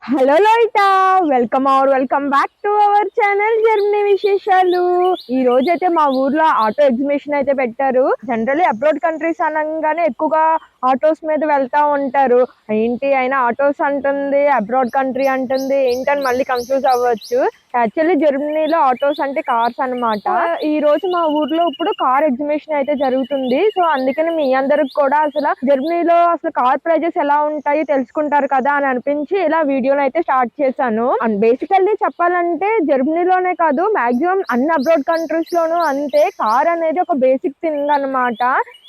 Hello లోయిటా, welcome back to our channel journey విశేషాలు. ఈ రోజు అయితే మా ఊర్లో ఆటో ఎగ్జిబిషన్ అయితే పెట్టారు. జనరల్లీ అబ్రాడ్ కంట్రీస్ అనగానే ఎక్కువగా ఆటోస్ మీద వెళ్తా ఉంటారు. ఏంటి అయినా ఆటోస్ అంటుంది, అబ్రాడ్ కంట్రీ అంటుంది, ఏంటని మళ్ళీ కన్ఫ్యూజ్ అవ్వచ్చు. యాక్చువల్లీ జర్మనీలో ఆటోస్ అంటే కార్స్ అన్నమాట. ఈ రోజు మా ఊర్లో ఇప్పుడు కార్ ఎగ్జిబిషన్ అయితే జరుగుతుంది. సో అందుకని మీ అందరికి కూడా అసలు జర్మనీలో అసలు కార్ ప్రైజెస్ ఎలా ఉంటాయి తెలుసుకుంటారు కదా అని అనిపించి ఇలా వీడియోని అయితే స్టార్ట్ చేశాను. అండ్ బేసికల్లీ చెప్పాలంటే జర్మనీలోనే కాదు, మాక్సిమం అన్ని అబ్రాడ్ కంట్రీస్ లోనూ అంతే. కార్ అనేది ఒక బేసిక్ థింగ్ అన్నమాట.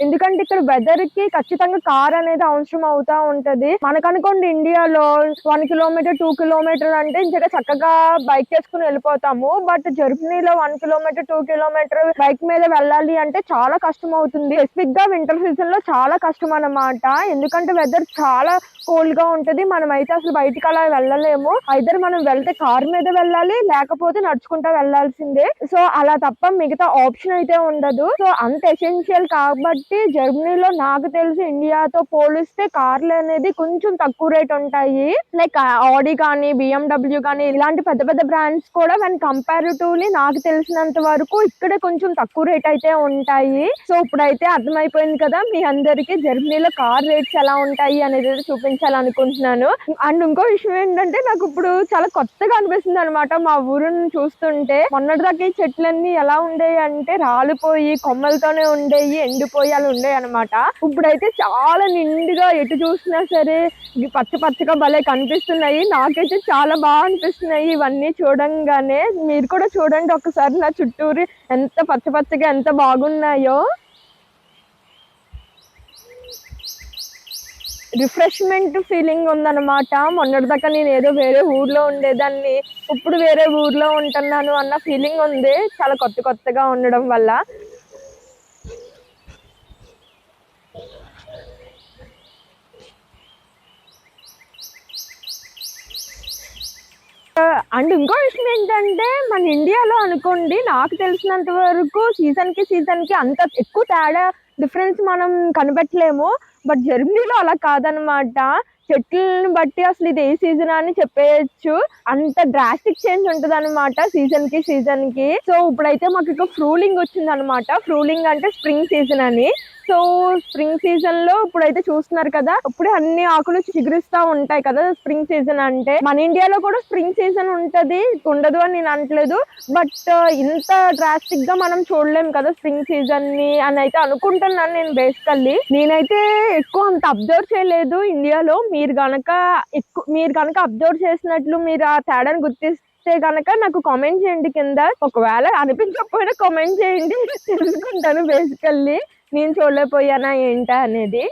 ఎందుకంటే ఇక్కడ వెదర్ కి ఖచ్చితంగా కార్ అనేది అవసరం అవుతా ఉంటది. మనకనుకోండి ఇండియాలో 1 కిలోమీటర్ 2 కిలోమీటర్ అంటే ఇంకా చక్కగా బైక్ చేసుకుని వెళ్ళిపోతాము. బట్ జర్మనీలో 1 కిలోమీటర్ 2 కిలోమీటర్ బైక్ మీద వెళ్ళాలి అంటే చాలా కష్టం అవుతుంది. స్పెసిఫిక్ గా వింటర్ సీజన్ లో చాలా కష్టం అన్నమాట. ఎందుకంటే వెదర్ చాలా కోల్డ్ గా ఉంటది. మనం అయితే అసలు బయటికి అలా వెళ్ళలేము. ఐదర్ మనం వెళ్తే కార్ మీద వెళ్ళాలి, లేకపోతే నడుచుకుంటా వెళ్ళాల్సిందే. సో అలా తప్ప మిగతా ఆప్షన్ అయితే ఉండదు. సో అంత ఎసెన్షియల్ కాబట్టి జర్మనీలో నాకు తెలిసి ఇండియాతో పోలిస్తే కార్లు అనేది కొంచెం తక్కువ రేట్ ఉంటాయి. లైక్ ఆడి కానీ, బిఎండబ్ల్యూ కానీ ఇలాంటి పెద్ద పెద్ద బ్రాండ్స్ కూడా వెన్ కంపారిటివ్లీ నాకు తెలిసినంత వరకు ఇక్కడ కొంచెం తక్కువ రేట్ అయితే ఉంటాయి. సో ఇప్పుడైతే అర్థమైపోయింది కదా మీ అందరికి జర్మనీలో కార్ రేట్స్ ఎలా ఉంటాయి అనేది చూపించాలనుకుంటున్నాను. అండ్ ఇంకో విషయం ఏంటంటే నాకు ఇప్పుడు చాలా కొత్తగా అనిపిస్తుంది అనమాట మా ఊరుని చూస్తుంటే. మొన్నటిదాకా ఈ చెట్లన్నీ ఎలా ఉండేవి అంటే రాలిపోయి కొమ్మలతోనే ఉండేవి, ఎండిపోయి అలా ఉండేవి అనమాట. ఇప్పుడైతే చాలా నిండుగా ఎటు చూసినా సరే పచ్చ పచ్చగా భలే కనిపిస్తున్నాయి. నాకైతే చాలా బాగా అనిపిస్తున్నాయి ఇవన్నీ చూడంగానే. మీరు కూడా చూడండి ఒకసారి నా చుట్టూరు ఎంత పచ్చ పచ్చగా ఎంత బాగున్నాయో. రిఫ్రెష్మెంట్ ఫీలింగ్ ఉందన్నమాట. మొన్నటిదాకా నేను ఏదో వేరే ఊర్లో ఉండేదాన్ని, ఇప్పుడు వేరే ఊర్లో ఉంటున్నాను అన్న ఫీలింగ్ ఉంది చాలా కొత్తగా ఉండడం వల్ల. అండ్ ఇంకో విషయం ఏంటంటే మన ఇండియాలో అనుకోండి నాకు తెలిసినంత వరకు సీజన్ కి అంత ఎక్కువ తేడా డిఫరెన్స్ మనం కనిపెట్టలేము. బట్ జర్మనీలో అలా కాదనమాట. చెట్లను బట్టి అసలు ఇది ఏ సీజన్ అని చెప్పేయచ్చు. అంత డ్రాస్టిక్ చేంజ్ ఉంటది అనమాట సీజన్ కి. సో ఇప్పుడైతే మాకు ఇక్కడ ఫ్రూలింగ్ వచ్చింది అనమాట. ఫ్రూలింగ్ అంటే స్ప్రింగ్ సీజన్ అని. సో స్ప్రింగ్ సీజన్ లో ఇప్పుడైతే చూస్తున్నారు కదా, ఇప్పుడే అన్ని ఆకులు చిగురిస్తా ఉంటాయి కదా స్ప్రింగ్ సీజన్ అంటే. మన ఇండియాలో కూడా స్ప్రింగ్ సీజన్ ఉంటది, ఉండదు అని నేను అనట్లేదు. బట్ ఇంత డ్రాస్టిక్ గా మనం చూడలేం కదా స్ప్రింగ్ సీజన్ ని అని అయితే అనుకుంటున్నాను నేను. బేసికల్లీ నేనైతే ఎక్కువ అంత అబ్జర్వ్ చేయలేదు ఇండియాలో. మీరు గనక అబ్జర్వ్ చేసినట్లు మీరు ఆ తేడాను గుర్తిస్తే గనక నాకు కామెంట్ చేయండి కింద. ఒకవేళ అనిపించకపోయినా కామెంట్ చేయండి, తెలుసుకుంటాను బేసికల్లీ నేను చూడలేకపోయానా ఏంటా అనేది.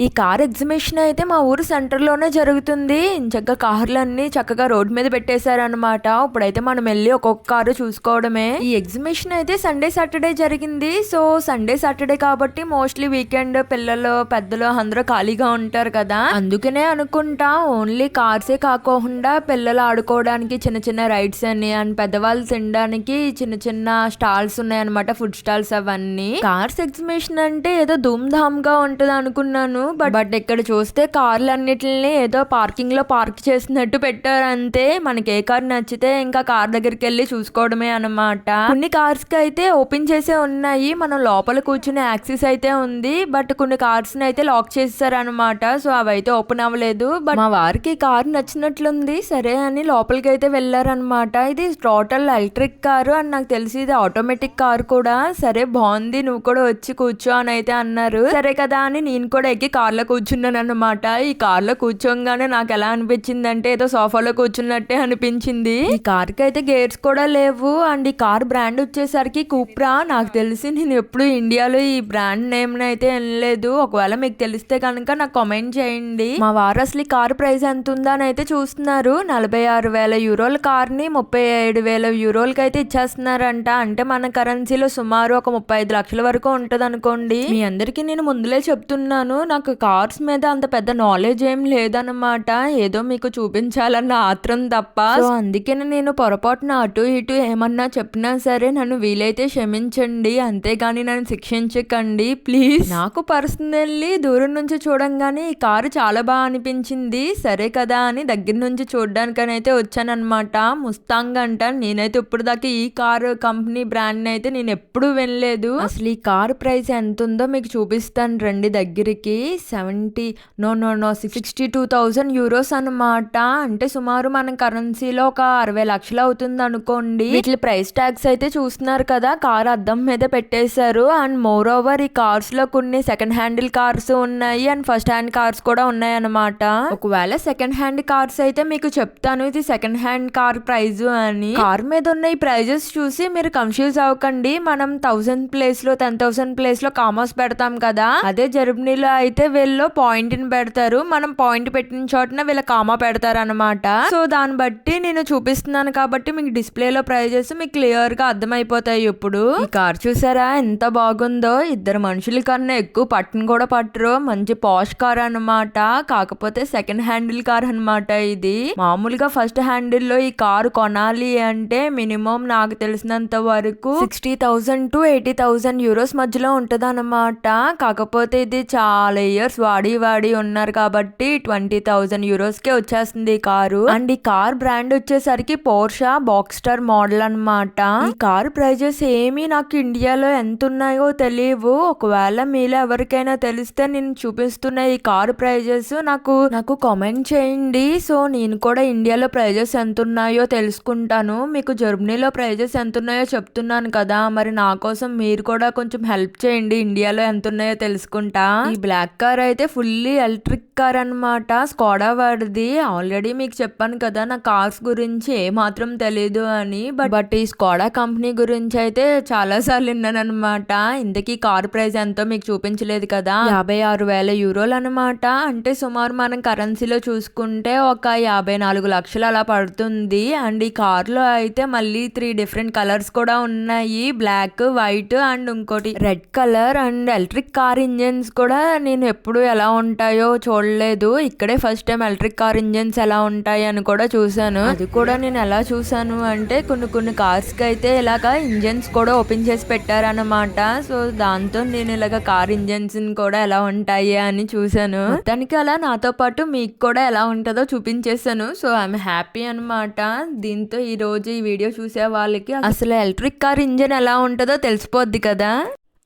ఈ కార్ ఎగ్జిబిషన్ అయితే మా ఊరు సెంటర్లోనే జరుగుతుంది. చక్కగా కార్లన్నీ చక్కగా రోడ్ మీద పెట్టేశారనమాట. ఇప్పుడైతే మనం వెళ్ళి ఒక్కొక్క కారు చూసుకోవడమే. ఈ ఎగ్జిబిషన్ అయితే సండే సాటర్డే జరిగింది. సో సండే సాటర్డే కాబట్టి మోస్ట్లీ వీకెండ్ పిల్లలు పెద్దలు అందరూ ఖాళీగా ఉంటారు కదా, అందుకనే అనుకుంటా ఓన్లీ కార్సే కాకుండా పిల్లలు ఆడుకోవడానికి చిన్న చిన్న రైడ్స్ అని అండ్ పెద్దవాళ్ళు తినడానికి చిన్న చిన్న స్టాల్స్ ఉన్నాయన్నమాట, ఫుడ్ స్టాల్స్ అవన్నీ. కార్స్ ఎగ్జిబిషన్ అంటే ఏదో ధూమ్ ధామ్ గా ఉంటది అనుకున్నాను. బట్ ఇక్కడ చూస్తే కార్లన్నిటిని ఏదో పార్కింగ్ లో పార్క్ చేసినట్టు పెట్టారు అంతే. మనకి ఏ కార్ నచ్చితే ఇంకా కార్ దగ్గరికి వెళ్ళి చూసుకోవడమే అన్నమాట. కొన్ని కార్స్ కి అయితే ఓపెన్ చేసే ఉన్నాయి, మనం లోపల కూర్చునే యాక్సెస్ అయితే ఉంది. బట్ కొన్ని కార్స్ ని అయితే లాక్ చేసేసారు అనమాట. సో అవి అయితే ఓపెన్ అవ్వలేదు. బట్ మా వారికి కార్ నచ్చినట్లుంది, సరే అని లోపలికి అయితే వెళ్ళారనమాట. ఇది టోటల్ ఎలక్ట్రిక్ కారు అని నాకు తెలిసి ఇది ఆటోమేటిక్ కార్ కూడా. సరే బాగుంది, నువ్వు కూడా వచ్చి కూర్చో అని అయితే అన్నారు. సరే కదా అని నేను కూడా ఎక్కి కార్లో కూర్చున్నాను అనమాట. ఈ కార్లో కూర్చోగానే నాకు ఎలా అనిపించింది అంటే ఏదో సోఫాలో కూర్చున్నట్టే అనిపించింది. ఈ కార్ కి అయితే గేర్స్ కూడా లేవు. అండ్ ఈ కార్ బ్రాండ్ వచ్చేసరికి కూప్రా. నాకు తెలిసి నేను ఎప్పుడు ఇండియాలో ఈ బ్రాండ్ నేమ్ అయితే వినలేదు. ఒకవేళ మీకు తెలిస్తే కనుక నాకు కామెంట్ చేయండి. మా వారు అసలు ఈ కార్ ప్రైస్ ఎంత ఉందా అని అయితే చూస్తున్నారు. 46,000 యూరోల కార్ ని 37,000 యూరోలకి అయితే ఇచ్చేస్తున్నారంట. అంటే మన కరెన్సీలో సుమారు ఒక 35 లక్షల వరకు ఉంటది అనుకోండి. మీ అందరికి నేను ముందులే చెప్తున్నాను, నాకు నాకు కార్స్ మీద అంత పెద్ద నాలెడ్జ్ ఏం లేదన్నమాట. ఏదో మీకు చూపించాలన్న ఆత్రం తప్ప. సో అందుకని నేను పొరపాటున అటు ఇటు ఏమన్నా చెప్పినా సరే నన్ను వీలైతే క్షమించండి, అంతేగాని నన్ను శిక్షించకండి ప్లీజ్. నాకు పర్సనల్లీ దూరం నుంచి చూడంగానే ఈ కారు చాలా బాగా అనిపించింది. సరే కదా అని దగ్గర నుంచి చూడడానికని అయితే వచ్చానమాట. ముస్తాంగ్ అంట. నేనైతే ఇప్పుడు దాకా ఈ కారు కంపెనీ బ్రాండ్ అయితే నేను ఎప్పుడు వినలేదు. అసలు ఈ కార్ ప్రైస్ ఎంత ఉందో మీకు చూపిస్తాను రండి దగ్గరికి. 62,000 యూరోస్ అనమాట. అంటే సుమారు మన కరెన్సీలో ఒక 60 లక్షలు అవుతుంది అనుకోండి. వీటి ప్రైస్ ట్యాగ్స్ అయితే చూస్తున్నారు కదా, కార్ అద్దం మీద పెట్టేశారు. అండ్ మోర్ ఓవర్ ఈ కార్స్ లో కొన్ని సెకండ్ హ్యాండిల్ కార్స్ ఉన్నాయి అండ్ ఫస్ట్ హ్యాండ్ కార్స్ కూడా ఉన్నాయి అనమాట. ఒకవేళ సెకండ్ హ్యాండ్ కార్స్ అయితే మీకు చెప్తాను ఇది సెకండ్ హ్యాండ్ కార్ ప్రైజ్ అని. కార్ మీద ఉన్న ఈ ప్రైజెస్ చూసి మీరు కన్ఫ్యూజ్ అవ్వకండి. మనం 1000 ప్లేస్ లో 10,000 ప్లేస్ లో కామర్స్ పెడతాం కదా, అదే జర్మనీలో అయితే వీళ్ళు పాయింట్ ని పెడతారు. మనం పాయింట్ పెట్టిన చోటన వీళ్ళ కామా పెడతారు అనమాట. సో దాన్ని బట్టి నేను చూపిస్తున్నాను కాబట్టి మీకు డిస్ప్లే లో ప్రైజెస్ మీకు క్లియర్ గా అర్థమైపోతాయి. ఇప్పుడు ఈ కార్ చూసారా ఎంత బాగుందో. ఇద్దరు మనుషుల కన్నా ఎక్కువ పట్టును కూడా పట్టరు. మంచి పాష్ కార్ అనమాట. కాకపోతే సెకండ్ హ్యాండిల్ కార్ అనమాట ఇది. మామూలుగా ఫస్ట్ హ్యాండిల్ లో ఈ కారు కొనాలి అంటే మినిమం నాకు తెలిసినంత వరకు 60,000 to 80,000 యూరోస్ మధ్యలో ఉంటది అనమాట. కాకపోతే ఇది చాలా ఇయర్స్ వాడి ఉన్నారు కాబట్టి 20,000 యూరోస్ కే వచ్చేస్తుంది ఈ కారు. అండ్ ఈ కార్ బ్రాండ్ వచ్చేసరికి పోర్షా బాక్స్టర్ మోడల్ అనమాట. ఈ కార్ ప్రైజెస్ ఏమి నాకు ఇండియాలో ఎంత ఉన్నాయో తెలియవు. ఒకవేళ మీలో ఎవరికైనా తెలిస్తే నేను చూపిస్తున్న ఈ కార్ ప్రైజెస్ నాకు కామెంట్ చేయండి. సో నేను కూడా ఇండియాలో ప్రైజెస్ ఎంత ఉన్నాయో తెలుసుకుంటాను. మీకు జర్మనీలో ప్రైజెస్ ఎంత ఉన్నాయో చెప్తున్నాను కదా, మరి నా కోసం మీరు కూడా కొంచెం హెల్ప్ చేయండి. ఇండియాలో ఎంత ఉన్నాయో తెలుసుకుంటా. ఈ బ్లాక్ కార్ అయితే ఫుల్లీ ఎలక్ట్రిక్ కార్ అనమాట. స్కోడా వాడిది. ఆల్రెడీ మీకు చెప్పాను కదా నా కార్స్ గురించి ఏ మాత్రం తెలీదు అని. బట్ ఈ స్కోడా కంపెనీ గురించి అయితే చాలా సార్లు విన్నాను అనమాట. ఇంతకీ కార్ ప్రైస్ ఎంతో మీకు చూపించలేదు కదా, 56,000 యూరోలు అనమాట. అంటే సుమారు మనం కరెన్సీలో చూసుకుంటే ఒక 54 లక్షలు అలా పడుతుంది. అండ్ ఈ కార్ లో అయితే మళ్ళీ 3 డిఫరెంట్ కలర్స్ కూడా ఉన్నాయి. బ్లాక్, వైట్ అండ్ ఇంకోటి red colour. And electric car engines కూడా నేను ఎప్పుడు ఎలా ఉంటాయో చూడలేదు. ఇక్కడే first time electric car engines ఎలా ఉంటాయి అని కూడా చూసాను. అది కూడా నేను ఎలా చూసాను అంటే కొన్ని కార్స్ కి అయితే ఇలాగా ఇంజన్స్ కూడా ఓపెన్ చేసి పెట్టారనమాట. సో దాంతో నేను ఇలాగ కార్ ఇంజన్స్ కూడా ఎలా ఉంటాయి అని చూసాను. మొత్తానికి అలా నాతో పాటు మీకు కూడా ఎలా ఉంటుందో చూపించేసాను. సో ఐఎమ్ హ్యాపీ అనమాట. దీంతో ఈ రోజు ఈ వీడియో చూసే వాళ్ళకి అసలు ఎలక్ట్రిక్ కార్ ఇంజన్ ఎలా ఉంటుందో తెలిసిపోద్ది కదా.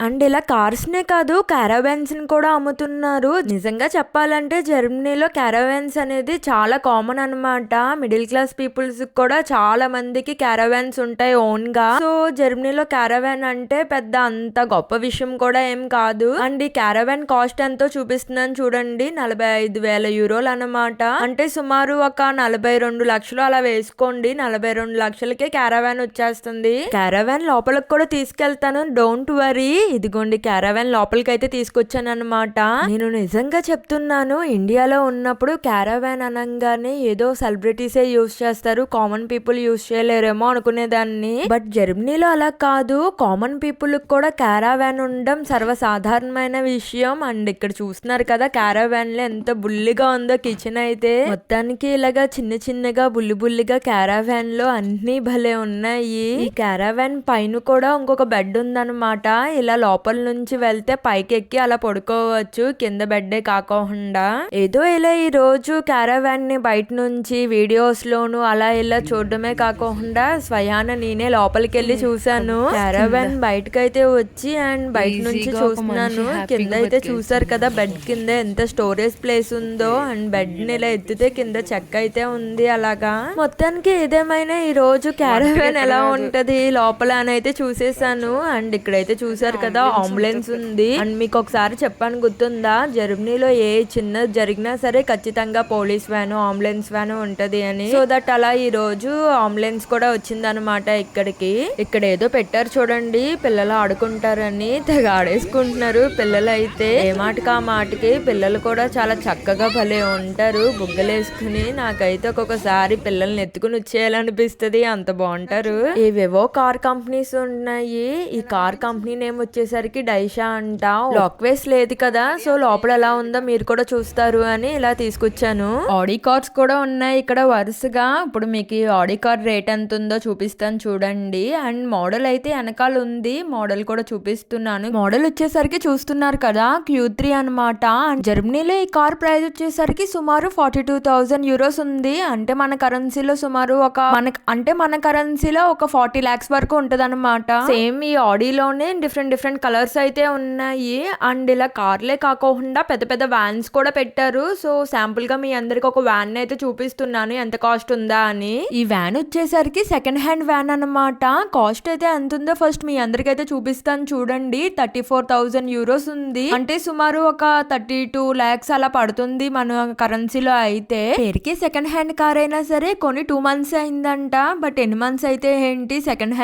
అండ్ ఇలా కార్స్నే కాదు క్యారవాన్స్ ని కూడా అమ్ముతున్నారు. నిజంగా చెప్పాలంటే జర్మనీలో క్యారవాన్స్ అనేది చాలా కామన్ అనమాట. మిడిల్ క్లాస్ పీపుల్స్ కూడా చాలా మందికి క్యారవాన్స్ ఉంటాయి ఓన్ గా. సో జర్మనీలో క్యారవాన్ అంటే పెద్ద అంత గొప్ప విషయం కూడా ఏం కాదు. అండ్ ఈ క్యారవాన్ కాస్ట్ ఎంతో చూపిస్తున్నాను చూడండి, 45,000 యూరోలు అనమాట. అంటే సుమారు ఒక 42 లక్షలు అలా వేసుకోండి. 42 లక్షలకే క్యారవాన్ వచ్చేస్తుంది. క్యారవాన్ లోపలికి కూడా తీసుకెళ్తాను, డోంట్ వరీ. ఇదిగోండి క్యారవాన్ లోపలికి అయితే తీసుకొచ్చాను అనమాట. నేను నిజంగా చెప్తున్నాను, ఇండియాలో ఉన్నప్పుడు క్యారవాన్ అనగానే ఏదో సెలబ్రిటీసే యూజ్ చేస్తారు, కామన్ పీపుల్ యూజ్ చేయలేరేమో అనుకునేదాన్ని. బట్ జర్మనీలో అలా కాదు, కామన్ పీపుల్ కూడా క్యారవాన్ ఉండడం సర్వసాధారణమైన విషయం. అండ్ ఇక్కడ చూస్తున్నారు కదా క్యారవాన్ లో ఎంత బుల్లిగా ఉందో కిచెన్ అయితే. మొత్తానికి ఇలాగా చిన్నగా బుల్లిగా క్యారవాన్ లో అన్ని భలే ఉన్నాయి. ఈ క్యారవాన్ పైన కూడా ఇంకొక బెడ్ ఉందన్నమాట. ఇలా లోపల నుంచి వెళ్తే పైకి ఎక్కి అలా పడుకోవచ్చు, కింద బెడ్డే కాకుండా. ఏదో ఇలా ఈ రోజు క్యారవాన్ ని బయట నుంచి వీడియోస్ లోను అలా ఇలా చూడడమే కాకుండా స్వయాన నేనే లోపలికి వెళ్ళి చూసాను. క్యారవాన్ బయటకైతే వచ్చి అండ్ బయట నుంచి చూస్తున్నాను. కింద అయితే చూసారు కదా బెడ్ కింద ఎంత స్టోరేజ్ ప్లేస్ ఉందో. అండ్ బెడ్ ని ఇలా ఎత్తితే కింద చెక్క అయితే ఉంది. అలాగా మొత్తానికి ఏదేమైనా ఈ రోజు క్యారవాన్ ఎలా ఉంటది లోపల అని అయితే చూసేసాను. అండ్ ఇక్కడైతే చూసారు కదా అంబులెన్స్ ఉంది. అండ్ మీకు ఒకసారి చెప్పాను గుర్తుందా, జర్మనీలో ఏ చిన్నది జరిగినా సరే ఖచ్చితంగా పోలీస్ వ్యాన్, అంబులెన్స్ వ్యాన్ ఉంటది అని. సో దట్ అలా ఈ రోజు అంబులెన్స్ కూడా వచ్చింది అనమాట ఇక్కడికి. ఇక్కడ ఏదో పెట్టారు చూడండి, పిల్లలు ఆడుకుంటారని. తెగ ఆడేసుకుంటున్నారు పిల్లలు అయితే. ఏ మాటకి ఆ మాటకి పిల్లలు కూడా చాలా చక్కగా భలే ఉంటారు బుగ్గలేసుకుని. నాకైతే ఒక్కొక్కసారి పిల్లల్ని ఎత్తుకుని వచ్చేయాలనిపిస్తుంది, అంత బాగుంటారు. ఏవేవో కార్ కంపెనీస్ ఉన్నాయి. ఈ కార్ కంపెనీ నేమ్ వచ్చేసరికి డైషా అంట. లాక్ వేస్ లేదు కదా, సో లోపల ఎలా ఉందో మీరు కూడా చూస్తారు అని ఇలా తీసుకొచ్చాను. ఆడి కార్స్ కూడా ఉన్నాయి ఇక్కడ వరుసగా. ఇప్పుడు మీకు ఆడి కార్ రేట్ ఎంత ఉందో చూపిస్తాను చూడండి. అండ్ మోడల్ అయితే వెనకాల ఉంది, మోడల్ కూడా చూపిస్తున్నాను. మోడల్ వచ్చేసరికి చూస్తున్నారు కదా, Q3 అనమాట. జర్మనీలో ఈ కార్ ప్రైస్ వచ్చేసరికి సుమారు 42,000 యూరోస్ ఉంది. అంటే మన కరెన్సీలో సుమారు మన కరెన్సీలో ఒక 40 lakhs వరకు ఉంటది అనమాట. సేమ్ ఈ ఆడీలోనే డిఫరెంట్ కలర్స్ అయితే ఉన్నాయి. అండ్ ఇలా కార్లే కాకుండా పెద్ద పెద్ద వ్యాన్స్ కూడా పెట్టారు. సో శాంపుల్ గా మీ అందరికి ఒక వ్యాన్ అయితే చూపిస్తున్నాను ఎంత కాస్ట్ ఉందా అని. ఈ వ్యాన్ వచ్చేసరికి సెకండ్ హ్యాండ్ వ్యాన్ అనమాట. కాస్ట్ అయితే ఎంత ఉందో ఫస్ట్ మీ అందరికి అయితే చూపిస్తాను చూడండి. 34,000 యూరోస్ ఉంది. అంటే సుమారు ఒక 32 lakhs అలా పడుతుంది మన కరెన్సీలో అయితే. పేరుకి సెకండ్ హ్యాండ్ కార్ అయినా సరే కొన్ని 2 months అయిందంట. బట్ ఎన్ని మంత్స్ అయితే ఏంటి, సెకండ్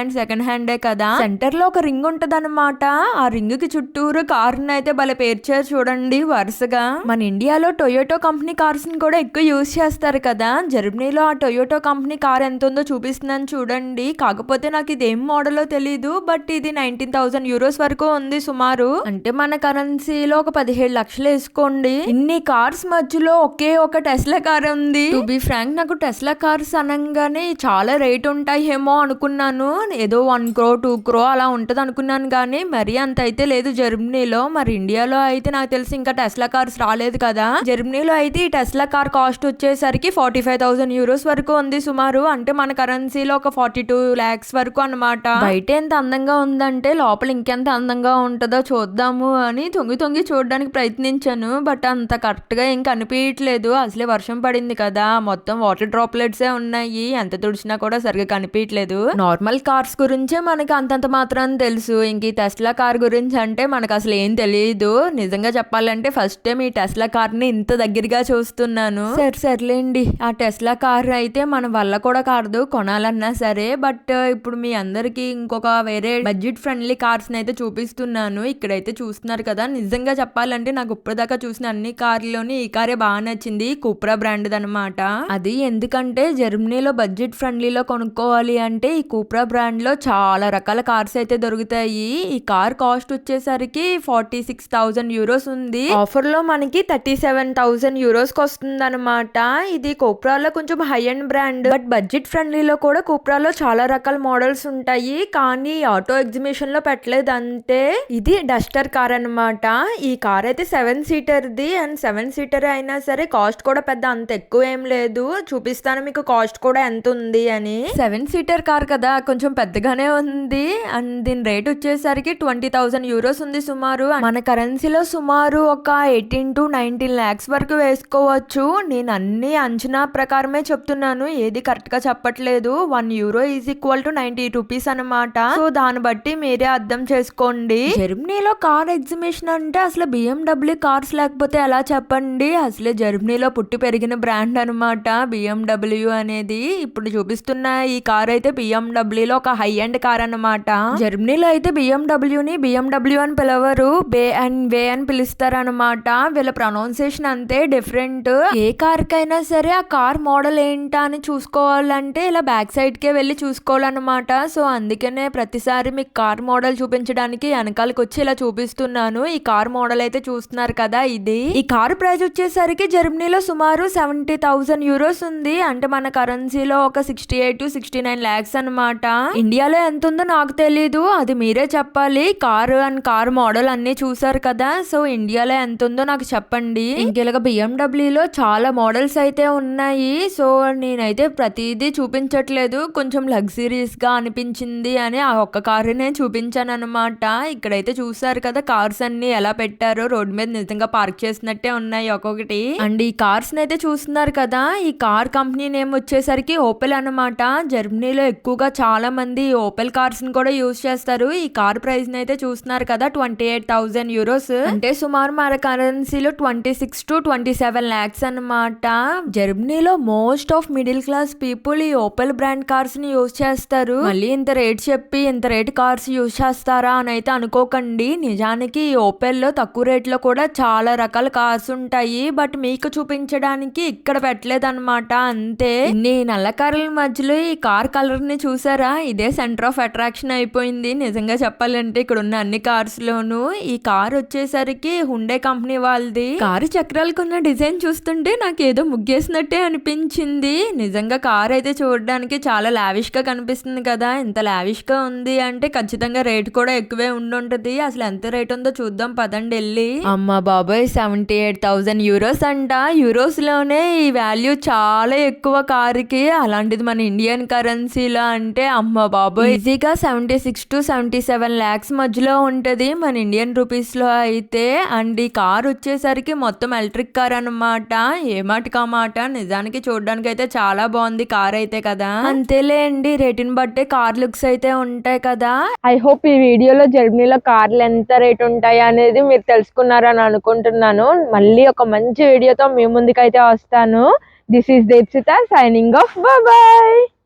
హ్యాండే కదా. సెంటర్ లో ఒక రింగ్ ఉంటది అనమాట. ఆ రింగ్ కి చుట్టూరు కార్ అయితే భలే పేర్చారు చూడండి వరుసగా. మన ఇండియాలో టొయోటో కంపెనీ కార్స్ ని కూడా ఎక్కువ యూజ్ చేస్తారు కదా. జర్మనీలో ఆ టొయోటో కంపెనీ కార్ ఎంత ఉందో చూపిస్తున్నాను చూడండి. కాకపోతే నాకు ఇది ఏం మోడలో తెలీదు. బట్ ఇది 19,000 యూరోస్ వరకు ఉంది సుమారు. అంటే మన కరెన్సీలో ఒక 17 లక్షలు వేసుకోండి. ఇన్ని కార్స్ మధ్యలో ఒకే ఒక టెస్లా కార్ ఉంది. టు బి ఫ్రాంక్, నాకు టెస్లా కార్స్ అనగానే చాలా రేట్ ఉంటాయేమో అనుకున్నాను. ఏదో 1 crore 2 crore అలా ఉంటది అనుకున్నాను కానీ మరీ అంత అయితే లేదు జర్మనీలో. మరి ఇండియాలో అయితే నాకు తెలిసి ఇంకా టెస్లా కార్స్ రాలేదు కదా. జర్మనీలో అయితే ఈ టెస్లా కార్ కాస్ట్ వచ్చేసరికి 45,000 యూరోస్ వరకు ఉంది సుమారు. అంటే మన కరెన్సీలో ఒక 42 lakhs వరకు అన్నమాట. బయట ఎంత అందంగా ఉందంటే లోపల ఇంకెంత అందంగా ఉంటుందో చూద్దాము అని తొంగి చూడడానికి ప్రయత్నించాను. బట్ అంత కరెక్ట్ గా ఏం కనిపించట్లేదు. అసలే వర్షం పడింది కదా, మొత్తం వాటర్ డ్రాప్లెట్సే ఉన్నాయి. ఎంత తుడిచినా కూడా సరిగా కనిపించట్లేదు. నార్మల్ కార్స్ గురించే మనకి అంతంత మాత్రం తెలుసు. ఇంక ఈ టెస్లా కార్ గురించి అంటే మనకు అసలు ఏం తెలియదు. నిజంగా చెప్పాలంటే ఫస్ట్ టైం ఈ టెస్లా కార్ ని ఇంత దగ్గరగా చూస్తున్నాను. సర్లేండి, ఆ టెస్లా కార్ అయితే మన వల్ల కూడా కాదు కొనాలన్నా సరే. బట్ ఇప్పుడు మీ అందరికి ఇంకొక వేరే బడ్జెట్ ఫ్రెండ్లీ కార్స్ అయితే చూపిస్తున్నాను. ఇక్కడైతే చూస్తున్నారు కదా, నిజంగా చెప్పాలంటే నాకు ఇప్పటిదాకా చూసిన అన్ని కార్లోని ఈ కారే బాగా నచ్చింది. కూప్రా బ్రాండ్ అనమాట. అది ఎందుకంటే జర్మనీలో బడ్జెట్ ఫ్రెండ్లీలో కొనుక్కోవాలి అంటే ఈ కూప్రా బ్రాండ్ లో చాలా రకాల కార్స్ అయితే దొరుకుతాయి. ఈ కార్ కాస్ట్ వచ్చేసరికి 46,000 యూరోస్ ఉంది. ఆఫర్ లో మనకి 37,000 యూరోస్ కి వస్తుంది అనమాట. ఇది కూప్రాలో కొంచెం high end brand. But budget ఫ్రెండ్లీలో కూడా కూప్రాలో చాలా రకాల మోడల్స్ ఉంటాయి. కానీ ఆటో ఎగ్జిబిషన్ లో పెట్టలేదు అంతే. ఇది డస్టర్ కార్ అనమాట. ఈ కార్ అయితే 7 seater ది. అండ్ 7 seater అయినా సరే కాస్ట్ కూడా పెద్ద అంత ఎక్కువ ఏం లేదు. చూపిస్తాను మీకు కాస్ట్ కూడా ఎంత ఉంది అని. 7 seater కార్ కదా, కొంచెం పెద్దగానే ఉంది. అండ్ దీని రేట్ వచ్చేసరికి 20,000 యూరోస్ ఉంది సుమారు. మన కరెన్సీలో సుమారు ఒక 18 to 19 lakhs వరకు వేసుకోవచ్చు. నేను అన్ని అంచనా ప్రకారమే చెప్తున్నాను, ఏది కరెక్ట్ గా చెప్పట్లేదు. 1 euro is equal to 90 rupees అనమాట. సో దాన్ని బట్టి మీరే అర్థం చేసుకోండి. జర్మనీలో కార్ ఎగ్జిబిషన్ అంటే అసలు BMW కార్స్ లేకపోతే ఎలా చెప్పండి. అసలే జర్మనీలో పుట్టి పెరిగిన బ్రాండ్ అనమాట BMW అనేది. ఇప్పుడు చూపిస్తున్న ఈ కార్ అయితే BMW లో ఒక హై ఎండ్ కార్ అనమాట. జర్మనీలో అయితే BMW ని BMW అని పిలవరు, వే అని పిలుస్తారు అనమాట. వీళ్ళ ప్రొనౌన్సియేషన్ అంతే డిఫరెంట్. ఏ కార్ కైనా సరే ఆ కార్ మోడల్ ఏంటా అని చూసుకోవాలంటే ఇలా బ్యాక్ సైడ్ కే వెళ్ళి చూసుకోవాలన్నమాట. సో అందుకనే ప్రతిసారి మీకు కార్ మోడల్ చూపించడానికి వెనకాలకి వచ్చి ఇలా చూపిస్తున్నాను. ఈ కార్ మోడల్ అయితే చూస్తున్నారు కదా, ఇది. ఈ కార్ ప్రైస్ వచ్చేసరికి జర్మనీలో సుమారు 70,000 యూరోస్ ఉంది. అంటే మన కరెన్సీలో ఒక 68 to 69 lakhs అనమాట. ఇండియాలో ఎంత ఉందో నాకు తెలీదు, అది మీరే చెప్పాలి. కార్ అండ్ కార్ మోడల్ అన్ని చూసారు కదా, సో ఇండియాలో ఎంత ఉందో నాకు చెప్పండి. ఇంకెలాగా BMW లో చాలా మోడల్స్ అయితే ఉన్నాయి. సో నేనైతే ప్రతిదీ చూపించట్లేదు, కొంచెం లగ్జరీస్ గా అనిపించింది అని ఆ ఒక్క కారునే చూపించాను అనమాట. ఇక్కడైతే చూసారు కదా కార్స్ అన్ని ఎలా పెట్టారో, రోడ్ మీద నిజంగా పార్క్ చేసినట్టే ఉన్నాయి ఒక్కొక్కటి. అండ్ ఈ కార్స్ అయితే చూస్తున్నారు కదా, ఈ కార్ కంపెనీ నేమ్ వచ్చేసరికి ఓపెల్ అనమాట. జర్మనీలో ఎక్కువగా చాలా మంది ఓపెల్ కార్స్ ని కూడా యూజ్ చేస్తారు. ఈ కార్ ప్రైస్ అయితే చూస్తున్నారు కదా, 28,000 యూరోస్. అంటే సుమారు మన కరెన్సీలో 26 to 27 lakhs అనమాట. జర్మనీలో most of middle class people ఈ ఓపెల్ బ్రాండ్ కార్స్ ని యూజ్ చేస్తారు. మళ్ళీ ఇంత రేట్ చెప్పి ఇంత రేట్ కార్స్ యూజ్ చేస్తారా అని అయితే అనుకోకండి. నిజానికి ఈ ఓపెల్ లో తక్కువ రేట్ లో కూడా చాలా రకాల కార్స్ ఉంటాయి. బట్ మీకు చూపించడానికి ఇక్కడ పెట్టలేదు అనమాట, అంతే. ఇన్ని నల్ల కార్ల మధ్యలో ఈ కార్ కలర్ ని చూసారా, ఇదే సెంటర్ ఆఫ్ అట్రాక్షన్ అయిపోయింది. నిజంగా చెప్పాలంటే ఇక్కడ ఉన్న అన్ని కార్స్ లోను. ఈ కార్ వచ్చేసరికి హుండే కంపెనీ వాళ్ళది. కారు చక్రాలకున్న డిజైన్ చూస్తుంటే నాకు ఏదో ముగ్గేసినట్టే అనిపించింది. నిజంగా కార్ అయితే చూడడానికి చాలా లావిష్ గా కనిపిస్తుంది కదా. ఇంత లావిష్ గా ఉంది అంటే ఖచ్చితంగా రేట్ కూడా ఎక్కువే ఉండుంటది. అసలు ఎంత రేట్ ఉందో చూద్దాం పదండి వెళ్ళి. అమ్మ బాబాయ్, 78,000 యూరోస్ అంట. యూరోస్ లోనే ఈ వాల్యూ చాలా ఎక్కువ కారుకి. అలాంటిది మన ఇండియన్ కరెన్సీలో అంటే అమ్మ బాబాయ్ ఈజీగా 76 to 77 lakhs మధ్యలో ఉంటది మన ఇండియన్ రూపీస్ లో అయితే. అండ్ ఈ కార్ వచ్చేసరికి మొత్తం ఎలక్ట్రిక్ కార్ అన్నమాట. ఏ మాటకా మాట, నిజానికి చూడడానికి అయితే చాలా బాగుంది కార్ అయితే కదా. అంతేలే అండి, రేటిని బట్టే కార్ లుక్స్ అయితే ఉంటాయి కదా. ఐ హోప్ ఈ వీడియోలో జర్మనీలో కార్లు ఎంత రేట్ ఉంటాయి అనేది మీరు తెలుసుకున్నారని అనుకుంటున్నాను. మళ్ళీ ఒక మంచి వీడియోతో మీ ముందుకైతే వస్తాను. This is Deepsita signing off. Bye.